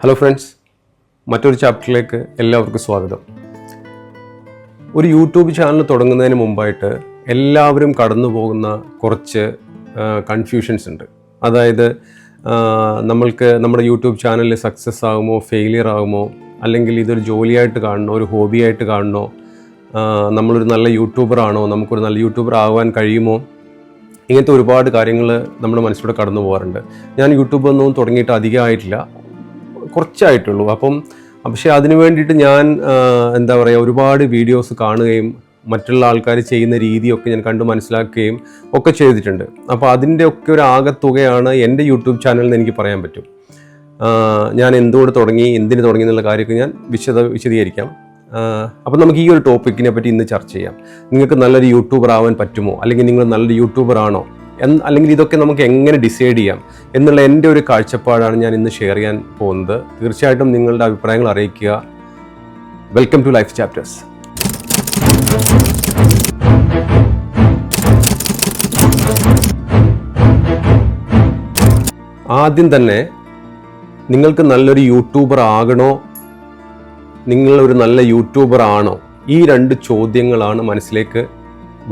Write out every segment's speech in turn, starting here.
Hello friends, മറ്റൊരു ചാപ്റ്ററിലേക്ക് എല്ലാവർക്കും സ്വാഗതം. ഒരു യൂട്യൂബ് ചാനൽ തുടങ്ങുന്നതിന് മുമ്പായിട്ട് എല്ലാവരും കടന്നു പോകുന്ന കുറച്ച് കൺഫ്യൂഷൻസ് ഉണ്ട്. അതായത് നമ്മൾക്ക് നമ്മുടെ യൂട്യൂബ് ചാനൽ സക്സസ് ആകുമോ, ഫെയിലിയർ ആകുമോ, അല്ലെങ്കിൽ ഇതൊരു ജോലിയായിട്ട് കാണണോ, ഒരു ഹോബിയായിട്ട് കാണണോ, നമ്മളൊരു നല്ല യൂട്യൂബർ ആണോ, നമുക്കൊരു നല്ല യൂട്യൂബർ ആകാൻ കഴിയുമോ, ഇങ്ങനത്തെ ഒരുപാട് കാര്യങ്ങൾ നമ്മുടെ മനസ്സിലൂടെ കടന്നു പോകാറുണ്ട്. ഞാൻ യൂട്യൂബ് ഒന്നും തുടങ്ങിയിട്ട് അധികമായിട്ടില്ല, കുറച്ചായിട്ടുള്ളൂ. പക്ഷേ അതിന് വേണ്ടിയിട്ട് ഞാൻ ഒരുപാട് വീഡിയോസ് കാണുകയും മറ്റുള്ള ആൾക്കാർ ചെയ്യുന്ന രീതിയൊക്കെ ഞാൻ കണ്ടു മനസ്സിലാക്കുകയും ഒക്കെ ചെയ്തിട്ടുണ്ട്. അപ്പോൾ അതിൻ്റെ ഒക്കെ ഒരു ആകത്തുകയാണ് എൻ്റെ യൂട്യൂബ് ചാനൽ എന്ന് എനിക്ക് പറയാൻ പറ്റും. ഞാൻ എന്തുകൊണ്ട് തുടങ്ങി, എന്തിന് തുടങ്ങി എന്നുള്ള കാര്യമൊക്കെ ഞാൻ വിശദീകരിക്കാം. അപ്പോൾ നമുക്ക് ഈ ഒരു ടോപ്പിക്കിനെ പറ്റി ഇന്ന് ചർച്ച ചെയ്യാം. നിങ്ങൾക്ക് നല്ലൊരു യൂട്യൂബർ ആവാൻ പറ്റുമോ, അല്ലെങ്കിൽ നിങ്ങൾ നല്ലൊരു യൂട്യൂബർ ആണോ, അല്ലെങ്കിൽ ഇതൊക്കെ നമുക്ക് എങ്ങനെ ഡിസൈഡ് ചെയ്യാം എന്നുള്ള എൻ്റെ ഒരു കാഴ്ചപ്പാടാണ് ഞാൻ ഇന്ന് ഷെയർ ചെയ്യാൻ പോകുന്നത്. തീർച്ചയായിട്ടും നിങ്ങളുടെ അഭിപ്രായങ്ങൾ അറിയിക്കുക. Welcome to Life Chapters. ആദ്യം തന്നെ നിങ്ങൾക്ക് നല്ലൊരു യൂട്യൂബർ ആകണോ, നിങ്ങളൊരു നല്ല യൂട്യൂബർ ആണോ, ഈ രണ്ട് ചോദ്യങ്ങളാണ് മനസ്സിലേക്ക്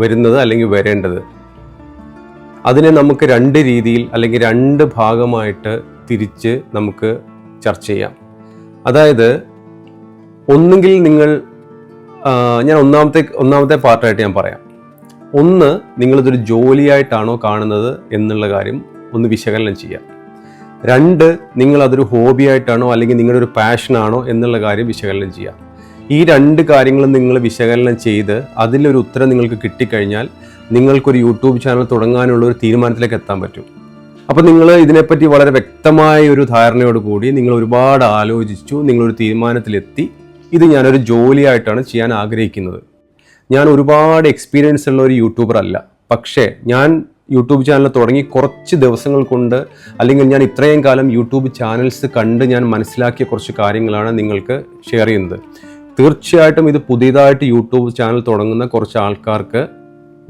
വരുന്നത് അല്ലെങ്കിൽ വരേണ്ടത്. അതിനെ നമുക്ക് രണ്ട് രീതിയിൽ അല്ലെങ്കിൽ രണ്ട് ഭാഗമായിട്ട് തിരിച്ച് നമുക്ക് ചർച്ച ചെയ്യാം. അതായത് ഒന്നുകിൽ ഞാൻ ഒന്നാമത്തെ പാർട്ടായിട്ട് ഞാൻ പറയാം. ഒന്ന്, നിങ്ങളിതൊരു ജോലിയായിട്ടാണോ കാണുന്നത് എന്നുള്ള കാര്യം ഒന്ന് വിശകലനം ചെയ്യാം. രണ്ട്, നിങ്ങളതൊരു ഹോബിയായിട്ടാണോ അല്ലെങ്കിൽ നിങ്ങളുടെ ഒരു പാഷനാണോ എന്നുള്ള കാര്യം വിശകലനം ചെയ്യാം. ഈ രണ്ട് കാര്യങ്ങളും നിങ്ങൾ വിശകലനം ചെയ്ത് അതിലൊരു ഉത്തരം നിങ്ങൾക്ക് കിട്ടിക്കഴിഞ്ഞാൽ നിങ്ങൾക്കൊരു യൂട്യൂബ് ചാനൽ തുടങ്ങാനുള്ള ഒരു തീരുമാനത്തിലേക്ക് എത്താൻ പറ്റും. അപ്പോൾ നിങ്ങൾ ഇതിനെപ്പറ്റി വളരെ വ്യക്തമായ ഒരു ധാരണയോട് കൂടി നിങ്ങൾ ഒരുപാട് ആലോചിച്ചു, നിങ്ങളൊരു തീരുമാനത്തിലെത്തി. ഇത് ഞാനൊരു ജോലിയായിട്ടാണ് ചെയ്യാൻ ആഗ്രഹിക്കുന്നത്. ഞാൻ ഒരുപാട് എക്സ്പീരിയൻസ് ഉള്ള ഒരു യൂട്യൂബർ അല്ല, പക്ഷേ ഞാൻ യൂട്യൂബ് ചാനൽ തുടങ്ങി കുറച്ച് ദിവസങ്ങൾ കൊണ്ട്, അല്ലെങ്കിൽ ഞാൻ ഇത്രയും കാലം യൂട്യൂബ് ചാനൽസ് കണ്ട് ഞാൻ മനസ്സിലാക്കിയ കുറച്ച് കാര്യങ്ങളാണ് നിങ്ങൾക്ക് ഷെയർ ചെയ്യുന്നത്. തീർച്ചയായിട്ടും ഇത് പുതിയതായിട്ട് യൂട്യൂബ് ചാനൽ തുടങ്ങുന്ന കുറച്ച് ആൾക്കാർക്ക്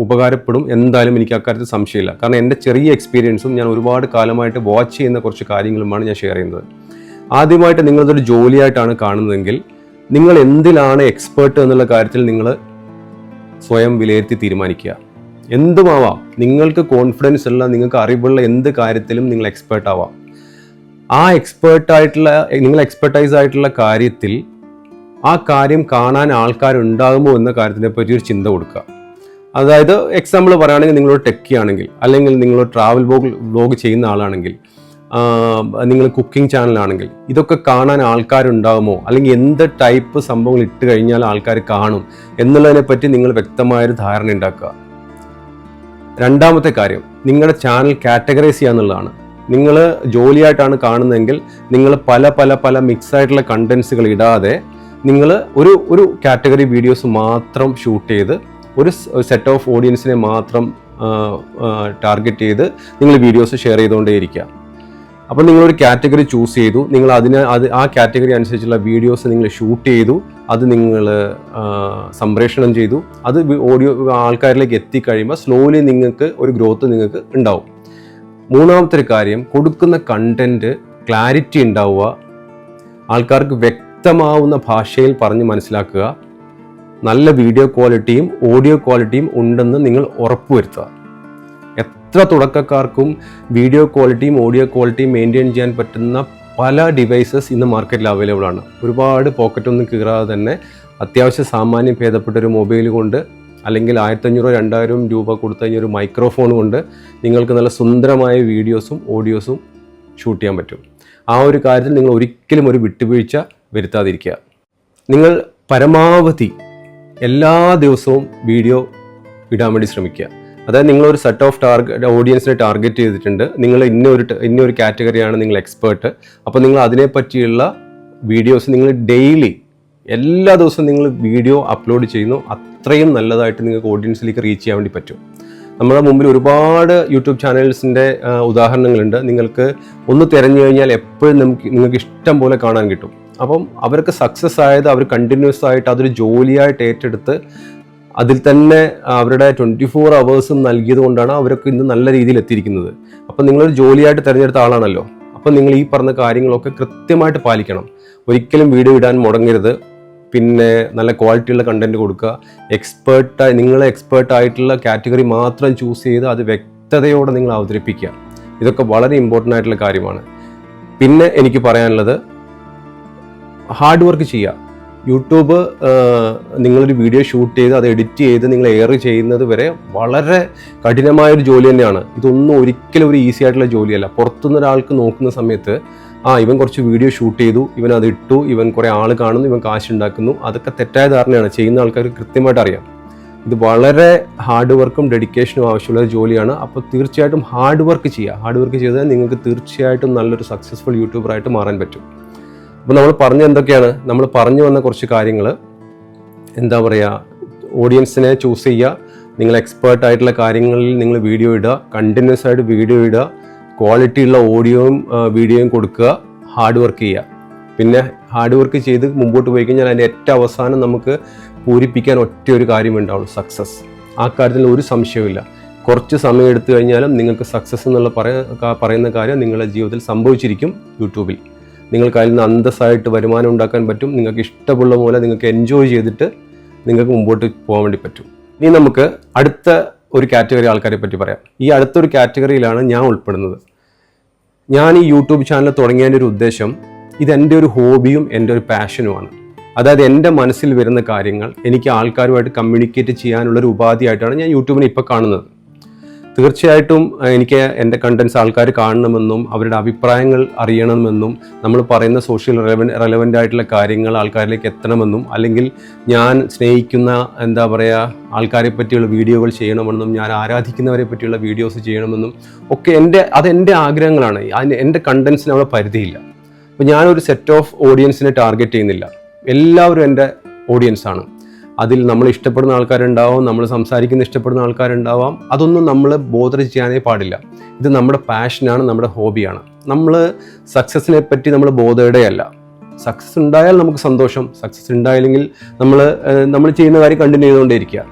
ഉപകാരപ്പെടും, എന്തായാലും എനിക്ക് അക്കാര്യത്തിൽ സംശയമില്ല. കാരണം എൻ്റെ ചെറിയ എക്സ്പീരിയൻസും ഞാൻ ഒരുപാട് കാലമായിട്ട് വാച്ച് ചെയ്യുന്ന കുറച്ച് കാര്യങ്ങളുമാണ് ഞാൻ ഷെയർ ചെയ്യുന്നത്. ആദ്യമായിട്ട് നിങ്ങളിതൊരു ജോലിയായിട്ടാണ് കാണുന്നതെങ്കിൽ നിങ്ങൾ എന്തിലാണ് എക്സ്പേർട്ട് എന്നുള്ള കാര്യത്തിൽ നിങ്ങൾ സ്വയം വിലയിരുത്തി തീരുമാനിക്കുക. എന്തുമാവാം, നിങ്ങൾക്ക് കോൺഫിഡൻസ് ഉള്ള, നിങ്ങൾക്ക് അറിവുള്ള എന്ത് കാര്യത്തിലും നിങ്ങൾ എക്സ്പേർട്ട് ആവാം. ആ നിങ്ങൾ എക്സ്പെർട്ടൈസ് ആയിട്ടുള്ള കാര്യത്തിൽ ആ കാര്യം കാണാൻ ആൾക്കാരുണ്ടാകുമോ എന്ന കാര്യത്തിനെ പറ്റി ഒരു ചിന്ത കൊടുക്കുക. അതായത് എക്സാമ്പിൾ പറയുകയാണെങ്കിൽ നിങ്ങളൊരു ടെക്കി ആണെങ്കിൽ, അല്ലെങ്കിൽ നിങ്ങളൊരു ട്രാവൽ വ്ലോഗ് ചെയ്യുന്ന ആളാണെങ്കിൽ, നിങ്ങൾ കുക്കിംഗ് ചാനലാണെങ്കിൽ, ഇതൊക്കെ കാണാൻ ആൾക്കാരുണ്ടാകുമോ, അല്ലെങ്കിൽ എന്ത് ടൈപ്പ് സംഭവങ്ങൾ ഇട്ട് കഴിഞ്ഞാൽ ആൾക്കാർ കാണും എന്നുള്ളതിനെ പറ്റി നിങ്ങൾ വ്യക്തമായൊരു ധാരണ ഉണ്ടാക്കുക. രണ്ടാമത്തെ കാര്യം, നിങ്ങളുടെ ചാനൽ കാറ്റഗറൈസ് ചെയ്യുക എന്നുള്ളതാണ്. നിങ്ങൾ ജോലിയായിട്ടാണ് കാണുന്നതെങ്കിൽ നിങ്ങൾ പല മിക്സ് ആയിട്ടുള്ള കണ്ടന്റ്സുകൾ ഇടാതെ നിങ്ങൾ ഒരു കാറ്റഗറി വീഡിയോസ് മാത്രം ഷൂട്ട് ചെയ്ത് ഒരു സെറ്റ് ഓഫ് ഓഡിയൻസിനെ മാത്രം ടാർഗറ്റ് ചെയ്ത് നിങ്ങൾ വീഡിയോസ് ഷെയർ ചെയ്തുകൊണ്ടേയിരിക്കുക. അപ്പോൾ നിങ്ങളൊരു കാറ്റഗറി ചൂസ് ചെയ്തു, നിങ്ങൾ ആ കാറ്റഗറി അനുസരിച്ചുള്ള വീഡിയോസ് നിങ്ങൾ ഷൂട്ട് ചെയ്തു, അത് നിങ്ങൾ സംപ്രേഷണം ചെയ്തു, അത് ഓഡിയോ ആൾക്കാരിലേക്ക് എത്തിക്കഴിയുമ്പോൾ സ്ലോലി നിങ്ങൾക്ക് ഒരു ഗ്രോത്ത് നിങ്ങൾക്ക് ഉണ്ടാവും. മൂന്നാമത്തെ ഒരു കാര്യം, കൊടുക്കുന്ന കണ്ടന്റ് ക്ലാരിറ്റി ഉണ്ടാവുക, ആൾക്കാർക്ക് വ്യക്തമാവുന്ന ഭാഷയിൽ പറഞ്ഞ് മനസ്സിലാക്കുക, നല്ല വീഡിയോ ക്വാളിറ്റിയും ഓഡിയോ ക്വാളിറ്റിയും ഉണ്ടെന്ന് നിങ്ങൾ ഉറപ്പുവരുത്തുക. എത്ര തുടക്കക്കാർക്കും വീഡിയോ ക്വാളിറ്റിയും ഓഡിയോ ക്വാളിറ്റിയും മെയിൻറ്റെയിൻ ചെയ്യാൻ പറ്റുന്ന പല ഡിവൈസസ് ഇന്ന് മാർക്കറ്റിൽ അവൈലബിൾ ആണ്. ഒരുപാട് പോക്കറ്റൊന്നും കീറാതെ തന്നെ അത്യാവശ്യം സാമാന്യം ഭേദപ്പെട്ട ഒരു മൊബൈൽ കൊണ്ട്, അല്ലെങ്കിൽ 1500-2000 രൂപ കൊടുത്തു കഴിഞ്ഞ ഒരു മൈക്രോഫോൺ കൊണ്ട് നിങ്ങൾക്ക് നല്ല സുന്ദരമായ വീഡിയോസും ഓഡിയോസും ഷൂട്ട് ചെയ്യാൻ പറ്റും. ആ ഒരു കാര്യത്തിൽ നിങ്ങൾ ഒരിക്കലും ഒരു വിട്ടുവീഴ്ച വരുത്താതിരിക്കുക. നിങ്ങൾ പരമാവധി എല്ലാ ദിവസവും വീഡിയോ ഇടാൻ വേണ്ടി ശ്രമിക്കുക. അതായത് നിങ്ങളൊരു സെറ്റ് ഓഫ് ഓഡിയൻസിനെ ടാർഗറ്റ് ചെയ്തിട്ടുണ്ട്, നിങ്ങൾ ഇന്നൊരു കാറ്റഗറിയാണ് നിങ്ങൾ എക്സ്പേർട്ട്. അപ്പോൾ നിങ്ങൾ അതിനെപ്പറ്റിയുള്ള വീഡിയോസ് നിങ്ങൾ ഡെയിലി എല്ലാ ദിവസവും നിങ്ങൾ വീഡിയോ അപ്ലോഡ് ചെയ്യുന്നു, അത്രയും നല്ലതായിട്ട് നിങ്ങൾക്ക് ഓഡിയൻസിലേക്ക് റീച്ച് ചെയ്യാൻ വേണ്ടി പറ്റും. നമ്മുടെ മുമ്പിൽ ഒരുപാട് യൂട്യൂബ് ചാനൽസിൻ്റെ ഉദാഹരണങ്ങളുണ്ട്. നിങ്ങൾക്ക് ഒന്ന് തിരഞ്ഞു കഴിഞ്ഞാൽ എപ്പോഴും നിങ്ങൾക്ക് ഇഷ്ടം പോലെ കാണാൻ കിട്ടും. അപ്പം അവർക്ക് സക്സസ് ആയത് അവർ കണ്ടിന്യൂസ് ആയിട്ട് അതൊരു ജോലിയായിട്ട് ഏറ്റെടുത്ത് അതിൽ തന്നെ അവരുടെ 24 hours നൽകിയത് കൊണ്ടാണ് അവരൊക്കെ ഇന്ന് നല്ല രീതിയിൽ എത്തിയിരിക്കുന്നത്. അപ്പം നിങ്ങളൊരു ജോലിയായിട്ട് തിരഞ്ഞെടുത്ത ആളാണല്ലോ. അപ്പോൾ അപ്പം നിങ്ങൾ ഈ പറഞ്ഞ കാര്യങ്ങളൊക്കെ കൃത്യമായിട്ട് പാലിക്കണം. ഒരിക്കലും വീഡിയോ ഇടാൻ മുടങ്ങരുത്. പിന്നെ നല്ല ക്വാളിറ്റിയുള്ള കണ്ടന്റ് കൊടുക്കുക. നിങ്ങളെ എക്സ്പേർട്ടായിട്ടുള്ള കാറ്റഗറി മാത്രം ചൂസ് ചെയ്ത് അത് വ്യക്തതയോടെ നിങ്ങൾ അവതരിപ്പിക്കുക. ഇതൊക്കെ വളരെ ഇമ്പോർട്ടൻ്റ് ആയിട്ടുള്ള കാര്യമാണ്. പിന്നെ എനിക്ക് പറയാനുള്ളത്, ഹാർഡ് വർക്ക് ചെയ്യുക. യൂട്യൂബ് നിങ്ങളൊരു വീഡിയോ ഷൂട്ട് ചെയ്ത് അത് എഡിറ്റ് ചെയ്ത് നിങ്ങൾ എയർ ചെയ്യുന്നത് വരെ വളരെ കഠിനമായൊരു ജോലി തന്നെയാണ്. ഇതൊന്നും ഒരിക്കലും ഒരു ഈസി ആയിട്ടുള്ള ജോലിയല്ല. പുറത്തുനിന്ന് ഒരാൾക്ക് നോക്കുന്ന സമയത്ത് ഇവൻ കുറച്ച് വീഡിയോ ഷൂട്ട് ചെയ്തു, ഇവൻ അത് ഇട്ടു, ഇവൻ കുറേ ആൾ കാണുന്നു, ഇവൻ കാശുണ്ടാക്കുന്നു, അതൊക്കെ തെറ്റായ ധാരണയാണ്. ചെയ്യുന്ന ആൾക്കാർക്ക് കൃത്യമായിട്ട് അറിയാം. ഇത് വളരെ ഹാർഡ് വർക്കും ഡെഡിക്കേഷനും ആവശ്യമുള്ള ഒരു ജോലിയാണ്. അപ്പോൾ തീർച്ചയായിട്ടും ഹാർഡ് വർക്ക് ചെയ്യുക. ഹാർഡ് വർക്ക് ചെയ്താൽ നിങ്ങൾക്ക് തീർച്ചയായിട്ടും നല്ലൊരു സക്സസ്ഫുൾ യൂട്യൂബറായിട്ട് മാറാൻ പറ്റും. അപ്പോൾ നമ്മൾ പറഞ്ഞ എന്തൊക്കെയാണ്? നമ്മൾ പറഞ്ഞു വന്ന കുറച്ച് കാര്യങ്ങൾ, എന്താ പറയുക, ഓഡിയൻസിനെ ചൂസ് ചെയ്യുക, നിങ്ങൾ എക്സ്പേർട്ട് ആയിട്ടുള്ള കാര്യങ്ങളിൽ നിങ്ങൾ വീഡിയോ ഇടുക, കണ്ടിന്യൂസ് ആയിട്ട് വീഡിയോ ഇടുക, ക്വാളിറ്റി ഉള്ള ഓഡിയോയും വീഡിയോയും കൊടുക്കുക, ഹാർഡ് വർക്ക് ചെയ്യുക. പിന്നെ ഹാർഡ് വർക്ക് ചെയ്ത് മുമ്പോട്ട് പോയി കഴിഞ്ഞാൽ അതിൻ്റെ ഏറ്റവും അവസാനം നമുക്ക് പൂരിപ്പിക്കാൻ ഒറ്റ ഒരു കാര്യമേ ഉണ്ടാവുള്ളൂ, സക്സസ്. ആ കാര്യത്തിൽ ഒരു സംശയവുമില്ല. കുറച്ച് സമയം എടുത്തു കഴിഞ്ഞാലും നിങ്ങൾക്ക് സക്സസ് എന്നുള്ള പറയുന്ന കാര്യം നിങ്ങളുടെ ജീവിതത്തിൽ സംഭവിച്ചിരിക്കും. യൂട്യൂബിൽ നിങ്ങൾക്ക് അതിൽ നിന്ന് അന്തസ്സായിട്ട് വരുമാനം ഉണ്ടാക്കാൻ പറ്റും. നിങ്ങൾക്ക് ഇഷ്ടമുള്ള പോലെ നിങ്ങൾക്ക് എൻജോയ് ചെയ്തിട്ട് നിങ്ങൾക്ക് മുമ്പോട്ട് പോകാൻ വേണ്ടി പറ്റും. ഇനി നമുക്ക് അടുത്ത ഒരു കാറ്റഗറി ആൾക്കാരെ പറ്റി പറയാം. ഈ അടുത്തൊരു കാറ്റഗറിയിലാണ് ഞാൻ ഉൾപ്പെടുന്നത്. ഞാൻ ഈ യൂട്യൂബ് ചാനൽ തുടങ്ങിയതിൻ്റെ ഒരു ഉദ്ദേശം, ഇതെൻ്റെ ഒരു ഹോബിയും എൻ്റെ ഒരു പാഷനുമാണ്. അതായത് എൻ്റെ മനസ്സിൽ വരുന്ന കാര്യങ്ങൾ എനിക്ക് ആൾക്കാരുമായിട്ട് കമ്മ്യൂണിക്കേറ്റ് ചെയ്യാനുള്ളൊരു ഉപാധിയായിട്ടാണ് ഞാൻ യൂട്യൂബിനെ ഇപ്പോൾ കാണുന്നത്. തീർച്ചയായിട്ടും എനിക്ക് എൻ്റെ കണ്ടൻസ് ആൾക്കാർ കാണണമെന്നും അവരുടെ അഭിപ്രായങ്ങൾ അറിയണമെന്നും നമ്മൾ പറയുന്ന സോഷ്യൽ റെലവൻ്റ് ആയിട്ടുള്ള കാര്യങ്ങൾ ആൾക്കാരിലേക്ക് എത്തണമെന്നും, അല്ലെങ്കിൽ ഞാൻ സ്നേഹിക്കുന്ന എന്താ പറയുക ആൾക്കാരെ പറ്റിയുള്ള വീഡിയോകൾ ചെയ്യണമെന്നും, ഞാൻ ആരാധിക്കുന്നവരെ പറ്റിയുള്ള വീഡിയോസ് ചെയ്യണമെന്നും ഒക്കെ അതെൻ്റെ ആഗ്രഹങ്ങളാണ്. എൻ്റെ കണ്ടൻസിന് അവിടെ പരിധിയില്ല. അപ്പോൾ ഞാനൊരു സെറ്റ് ഓഫ് ഓഡിയൻസിനെ ടാർഗറ്റ് ചെയ്യുന്നില്ല. എല്ലാവരും എൻ്റെ ഓഡിയൻസാണ്. അതിൽ നമ്മൾ ഇഷ്ടപ്പെടുന്ന ആൾക്കാരുണ്ടാവാം, നമ്മൾ സംസാരിക്കുന്ന ഇഷ്ടപ്പെടുന്ന ആൾക്കാരുണ്ടാവാം. അതൊന്നും നമ്മൾ ബോധർ ചെയ്യാനേ പാടില്ല. ഇത് നമ്മുടെ പാഷനാണ്, നമ്മുടെ ഹോബിയാണ്. നമ്മൾ സക്സസിനെ പറ്റി നമ്മൾ ബോധയുടെയല്ല. സക്സസ് ഉണ്ടായാൽ നമുക്ക് സന്തോഷം, സക്സസ് ഉണ്ടായില്ലെങ്കിൽ നമ്മൾ ചെയ്യുന്ന കാര്യം കണ്ടിന്യൂ ചെയ്തുകൊണ്ടേയിരിക്കുക.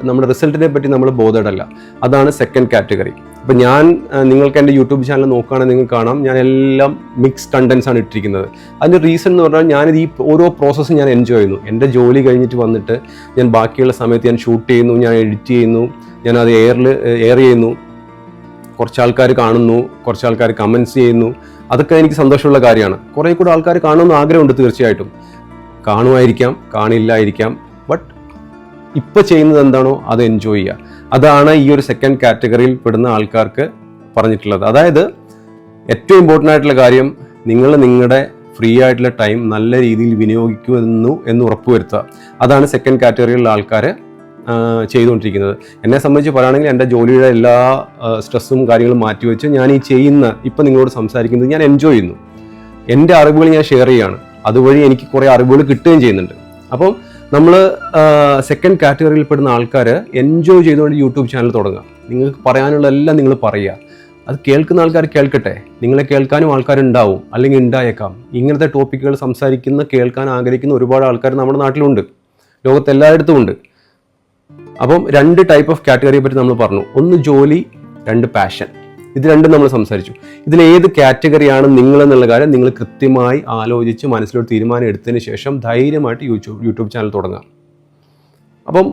നമ്മുടെ റിസൾട്ടിനെ പറ്റി നമ്മൾ ബോധയുടല്ല. അതാണ് സെക്കൻഡ് കാറ്റഗറി. അപ്പം നിങ്ങൾക്ക് എൻ്റെ യൂട്യൂബ് ചാനൽ നോക്കുകയാണെങ്കിൽ നിങ്ങൾക്ക് കാണാം, ഞാൻ എല്ലാം മിക്സ് കണ്ടൻസ് ആണ് ഇട്ടിരിക്കുന്നത്. അതിൻ്റെ റീസൺ എന്ന് പറഞ്ഞാൽ ഞാനിത് ഈ ഓരോ പ്രോസസ്സും ഞാൻ എൻജോയ് ചെയ്യുന്നു. എൻ്റെ ജോലി കഴിഞ്ഞിട്ട് വന്നിട്ട് ഞാൻ ബാക്കിയുള്ള സമയത്ത് ഞാൻ ഷൂട്ട് ചെയ്യുന്നു, ഞാൻ എഡിറ്റ് ചെയ്യുന്നു, ഞാൻ അത് എയർ ചെയ്യുന്നു. കുറച്ച് ആൾക്കാർ കാണുന്നു, കുറച്ച് ആൾക്കാർ കമൻറ്റ്സ് ചെയ്യുന്നു. അതൊക്കെ എനിക്ക് സന്തോഷമുള്ള കാര്യമാണ്. കുറേ കൂടെ ആൾക്കാർ കാണുമെന്ന് ആഗ്രഹമുണ്ട്. തീർച്ചയായിട്ടും കാണുമായിരിക്കാം, കാണില്ലായിരിക്കാം. ബട്ട് ഇപ്പോൾ ചെയ്യുന്നത് എന്താണോ അത് എൻജോയ് ചെയ്യുക. അതാണ് ഈ ഒരു സെക്കൻഡ് കാറ്റഗറിയിൽ പെടുന്ന ആൾക്കാർക്ക് പറഞ്ഞിട്ടുള്ളത്. അതായത് ഏറ്റവും ഇമ്പോർട്ടൻ്റ് ആയിട്ടുള്ള കാര്യം, നിങ്ങളുടെ ഫ്രീ ആയിട്ടുള്ള ടൈം നല്ല രീതിയിൽ വിനിയോഗിക്കുന്നു എന്ന് ഉറപ്പുവരുത്തുക. അതാണ് സെക്കൻഡ് കാറ്റഗറിയിലുള്ള ആൾക്കാർ ചെയ്തുകൊണ്ടിരിക്കുന്നത്. എന്നെ സംബന്ധിച്ച് പറയുകയാണെങ്കിൽ എൻ്റെ ജോലിയുടെ എല്ലാ സ്ട്രെസ്സും കാര്യങ്ങളും മാറ്റിവെച്ച് ഞാൻ ഇപ്പം നിങ്ങളോട് സംസാരിക്കുന്നത് ഞാൻ എൻജോയ് ചെയ്യുന്നു. എൻ്റെ അറിവുകൾ ഞാൻ ഷെയർ ചെയ്യുകയാണ്. അതുവഴി എനിക്ക് കുറേ അറിവുകൾ കിട്ടുകയും ചെയ്യുന്നുണ്ട്. അപ്പം നമ്മൾ സെക്കൻഡ് കാറ്റഗറിയിൽ പെടുന്ന ആൾക്കാർ എൻജോയ് ചെയ്തുകൊണ്ട് യൂട്യൂബ് ചാനൽ തുടങ്ങുക. നിങ്ങൾക്ക് പറയാനുള്ള എല്ലാം നിങ്ങൾ പറയുക. അത് കേൾക്കുന്ന ആൾക്കാർ കേൾക്കട്ടെ. നിങ്ങളെ കേൾക്കാനും ആൾക്കാരുണ്ടാവും, അല്ലെങ്കിൽ ഉണ്ടായേക്കാം. ഇങ്ങനത്തെ ടോപ്പിക്കുകൾ കേൾക്കാൻ ആഗ്രഹിക്കുന്ന ഒരുപാട് ആൾക്കാർ നമ്മുടെ നാട്ടിലുണ്ട്, ലോകത്തെല്ലായിടത്തും ഉണ്ട്. അപ്പം 2 ടൈപ്പ് ഓഫ് കാറ്റഗറിയെ പറ്റി നമ്മൾ പറഞ്ഞു. ഒന്ന് ജോലി, 2 പാഷൻ. ഇത് രണ്ടും നമ്മൾ സംസാരിച്ചു. ഇതിൽ ഏത് കാറ്റഗറിയാണ് നിങ്ങൾ എന്നുള്ള കാര്യം നിങ്ങൾ കൃത്യമായി ആലോചിച്ച് മനസ്സിലൊരു തീരുമാനം എടുത്തതിന് ശേഷം ധൈര്യമായിട്ട് യൂട്യൂബ് ചാനൽ തുടങ്ങാം. അപ്പം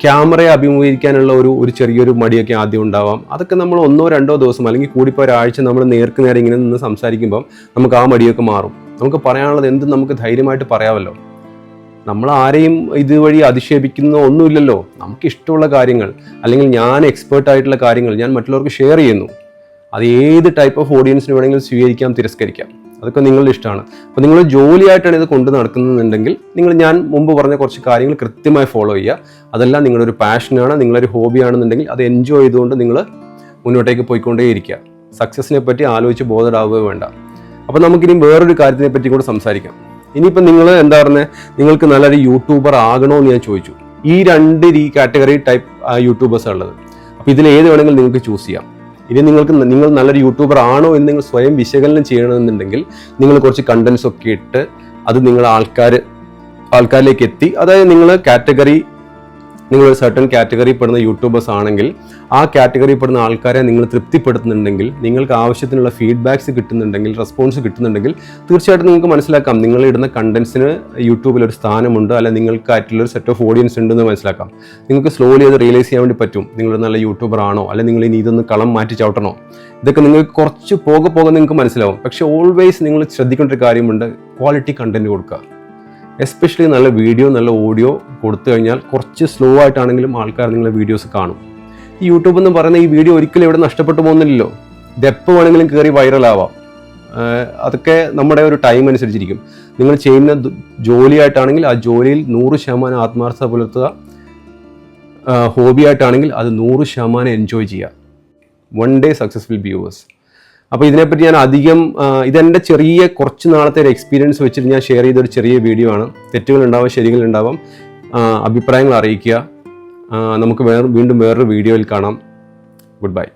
ക്യാമറയെ അഭിമുഖീകരിക്കാനുള്ള ഒരു ചെറിയൊരു മടിയൊക്കെ ആദ്യം ഉണ്ടാവാം. അതൊക്കെ നമ്മൾ 1-2 ദിവസം അല്ലെങ്കിൽ കൂടിപ്പോൾ ഒരാഴ്ച നമ്മൾ നേർക്ക് നേരെ ഇങ്ങനെ നിന്ന് സംസാരിക്കുമ്പം നമുക്ക് ആ മടിയൊക്കെ മാറും. നമുക്ക് പറയാനുള്ളത് എന്തും നമുക്ക് ധൈര്യമായിട്ട് പറയാമല്ലോ. നമ്മൾ ആരെയും ഇതുവഴി അധിക്ഷേപിക്കുന്ന ഒന്നുമില്ലല്ലോ. നമുക്ക് ഇഷ്ടമുള്ള കാര്യങ്ങൾ, അല്ലെങ്കിൽ ഞാൻ എക്സ്പേർട്ട് ആയിട്ടുള്ള കാര്യങ്ങൾ ഞാൻ മറ്റുള്ളവർക്ക് ഷെയർ ചെയ്യുന്നു. അത് ഏത് ടൈപ്പ് ഓഫ് ഓഡിയൻസിന് വേണമെങ്കിലും സ്വീകരിക്കാം, തിരസ്കരിക്കാം. അതൊക്കെ നിങ്ങളുടെ ഇഷ്ടമാണ്. അപ്പോൾ നിങ്ങൾ ജോലിയായിട്ടാണ് ഇത് കൊണ്ട് നടക്കുന്നുണ്ടെങ്കിൽ ഞാൻ മുമ്പ് പറഞ്ഞ കുറച്ച് കാര്യങ്ങൾ കൃത്യമായി ഫോളോ ചെയ്യുക. അതെല്ലാം നിങ്ങളുടെ ഒരു പാഷനാണ്, നിങ്ങളൊരു ഹോബിയാണെന്നുണ്ടെങ്കിൽ അത് എൻജോയ് ചെയ്തുകൊണ്ട് നിങ്ങൾ മുന്നോട്ടേക്ക് പോയിക്കൊണ്ടേയിരിക്കുക. സക്സസിനെ പറ്റി ആലോചിച്ച് ബോധരാവുക വേണ്ട. അപ്പോൾ നമുക്കിനി വേറൊരു കാര്യത്തിനെ പറ്റി കൂടെ സംസാരിക്കാം. ഇനിയിപ്പോൾ നിങ്ങൾ എന്താ പറഞ്ഞത്, നിങ്ങൾക്ക് നല്ലൊരു യൂട്യൂബർ ആകണോ എന്ന് ഞാൻ ചോദിച്ചു. ഈ 2 കാറ്റഗറി ടൈപ്പ് യൂട്യൂബേഴ്സ് ഉള്ളത്. അപ്പോൾ ഇതിൽ ഏത് വേണമെങ്കിലും നിങ്ങൾക്ക് ചൂസ് ചെയ്യാം. ഇനി നിങ്ങൾ നല്ലൊരു യൂട്യൂബർ ആണോ എന്ന് നിങ്ങൾ സ്വയം വിശകലനം ചെയ്യണമെന്നുണ്ടെങ്കിൽ നിങ്ങൾ കുറച്ച് കണ്ടൻസ് ഒക്കെ ഇട്ട് അത് നിങ്ങൾ ആൾക്കാരിലേക്ക് എത്തി. അതായത് നിങ്ങൾ കാറ്റഗറി നിങ്ങളൊരു സർട്ടൺ കാറ്റഗറി പെടുന്ന യൂട്യൂബേഴ്സ് ആണെങ്കിൽ ആ കാറ്റഗറി പെടുന്ന ആൾക്കാരെ നിങ്ങൾ തൃപ്തിപ്പെടുത്തുന്നുണ്ടെങ്കിൽ, നിങ്ങൾക്ക് ആവശ്യത്തിനുള്ള ഫീഡ്ബാക്സ് കിട്ടുന്നുണ്ടെങ്കിൽ, റെസ്പോൺസ് കിട്ടുന്നുണ്ടെങ്കിൽ, തീർച്ചയായിട്ടും നിങ്ങൾക്ക് മനസ്സിലാക്കാം നിങ്ങൾ ഇടുന്ന കണ്ടന്റ്സിന് യൂട്യൂബിൽ ഒരു സ്ഥാനമുണ്ട്, അല്ലെങ്കിൽ നിങ്ങൾക്കായിട്ടുള്ള ഒരു സെറ്റ് ഓഫ് ഓഡിയൻസ് ഉണ്ടെന്ന് മനസ്സിലാക്കാം. നിങ്ങൾക്ക് സ്ലോലി അത് റിയലൈസ് ചെയ്യാൻ വേണ്ടി പറ്റും. നിങ്ങളൊരു നല്ല യൂട്യൂബർ ആണോ, അല്ലെങ്കിൽ നിങ്ങൾ ഇനി ഇതൊന്ന് കളം മാറ്റി ചവിട്ടണോ, ഇതൊക്കെ നിങ്ങൾക്ക് കുറച്ച് പോകെ നിങ്ങൾക്ക് മനസ്സിലാവും. പക്ഷേ ഓൾവേസ് നിങ്ങൾ ശ്രദ്ധിക്കേണ്ട ഒരു കാര്യമുണ്ട്, ക്വാളിറ്റി കണ്ടന്റ് കൊടുക്കുക. എസ്പെഷ്യലി നല്ല വീഡിയോ, നല്ല ഓഡിയോ കൊടുത്തു കഴിഞ്ഞാൽ കുറച്ച് സ്ലോ ആയിട്ടാണെങ്കിലും ആൾക്കാർ നിങ്ങളുടെ വീഡിയോസ് കാണും. ഈ യൂട്യൂബ് എന്ന് പറയുന്ന ഈ വീഡിയോ ഒരിക്കലും ഇവിടെ നഷ്ടപ്പെട്ടു പോകുന്നില്ലല്ലോ. ഇതെപ്പോൾ വേണമെങ്കിലും കയറി വൈറലാവാം. അതൊക്കെ നമ്മുടെ ഒരു ടൈം അനുസരിച്ചിരിക്കും. നിങ്ങൾ ചെയ്യുന്ന ജോലിയായിട്ടാണെങ്കിൽ ആ ജോലിയിൽ 100% ആത്മാർത്ഥത പുലർത്തുക. ഹോബി ആയിട്ടാണെങ്കിൽ അത് 100% എൻജോയ് ചെയ്യുക. One day successful viewers. അപ്പോൾ ഇതിനെപ്പറ്റി ഞാൻ അധികം, ഇതെൻ്റെ ചെറിയ കുറച്ച് നാളത്തെ ഒരു എക്സ്പീരിയൻസ് വെച്ചിട്ട് ഞാൻ ഷെയർ ചെയ്തൊരു ചെറിയ വീഡിയോ ആണ്. തെറ്റുകളുണ്ടാവാം, ശരികളുണ്ടാവാം. അഭിപ്രായങ്ങൾ അറിയിക്കുക. നമുക്ക് വീണ്ടും വേറൊരു വീഡിയോയിൽ കാണാം. Good bye.